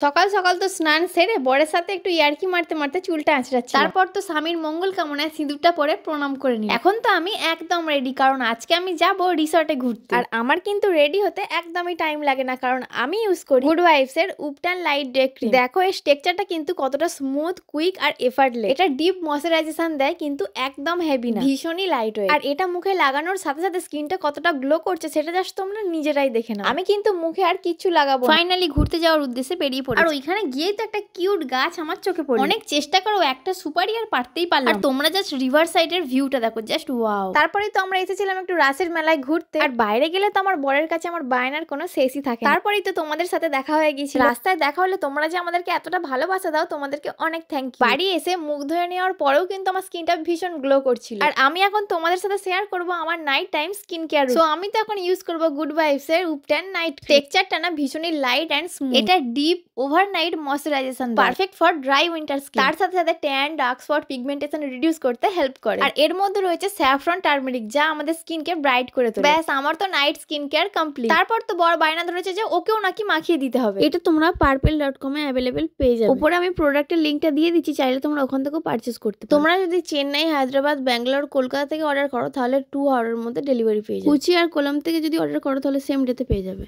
সকাল সকাল তো স্নান সেরে বরের সাথে একটু ইয়ার্কি মারতে মারতে চুলটা আঁচড়াচ্ছি। তারপর তো স্বামীর মঙ্গল কামনায় সিঁদুরটা পরে প্রণাম করে নিই। এখন তো আমি একদম রেডি, কারণ আজকে আমি যাব রিসর্টে ঘুরতে। আর আমার কিন্তু রেডি হতে একদমই টাইম লাগে না, কারণ আমি ইউজ করি গুড ভাইবস এর উপটান লাইট ডে ক্রিম। দেখো এই টেক্সচারটা কিন্তু কতটা স্মুথ, কুইক আর এফার্টলেস। এটা ডিপ ময়শ্চারাইজেশন দেয় কিন্তু একদম হেভি না, ভীষণই লাইট ওয়েট। আর এটা মুখে লাগানোর সাথে সাথে স্কিনটা কতটা গ্লো করছে সেটা জাস্ট তোমরা নিজেরাই দেখে নাও। আমি কিন্তু মুখে আর কিচ্ছু লাগাবো। ফাইনালি ঘুরতে যাওয়ার উদ্দেশ্যে বেরিয়ে পড়ি। আর ওইখানে গিয়ে তো একটা কিউট গাছ আমার চোখে পড়ে। অনেক চেষ্টা করো একটা সুপারি আর পারতেই পারলাম। আর তোমরা জাস্ট রিভার সাইডের ভিউটা দেখো, জাস্ট ওয়াও। তারপরেই তো আমরা এসেছিলাম একটু রাসের মেলায় ঘুরতে। আর বাইরে গেলে তো আমার বরের কাছে আমার বায়নার কোনো শেষই থাকে। তারপরেই তো তোমাদের সাথে দেখা হয়ে গিয়েছিল। রাস্তায় দেখা হলে তোমরা যে আমাদেরকে এতটা ভালোবাসা দাও, তোমাদেরকে অনেক থ্যাংক ইউ। বাড়ি এসে মুখ ধুয়ে নেওয়ার পরেও কিন্তু আমার স্কিনটা ভীষণ গ্লো করছিল। আর আমি এখন তোমাদের সাথে শেয়ার করব আমার night time skin care. So আমি তো এখন ইউজ করব গুড ভাইবস এর উপটান নাইট। টেক্সচারটা না ভীষণই লাইট এন্ড স্মুথ। এটা deep overnight moisturisation, perfect for dry winter skin. তার সাথে সাথে tan, dark spot, pigmentation reduce করতে হেল্প করে। আর এর মধ্যে রয়েছে স্যাফরন টার্মেরিক, যা আমাদের স্কিনকে ব্রাইট করে তোলে। ব্যাস আমার তো নাইট স্কিন কেয়ার কমপ্লিট। তারপর তো বড় বায়না ধরেছে যে ওকেও নাকি মাখিয়ে দিতে হবে। এটা তোমরা purple.com এ অ্যাভেলেবেল পেয়ে যাবে। উপরে আমি প্রোডাক্টের লিংকটা দিয়ে দিচ্ছি, চাইলে তোমরা ওখান থেকেও পারচেজ করতে পারো। তোমরা যদি চেন্নাই, হায়দ্রাবাদ, ব্যাঙ্গালোর, কলকাতা থেকে অর্ডার করো তাহলে 2 আওয়ারের মধ্যে ডেলিভারি পেয়ে যাবে। কুচি আর কোলাম থেকে যদি অর্ডার করো তাহলে সেম ডেতে পেয়ে যাবে।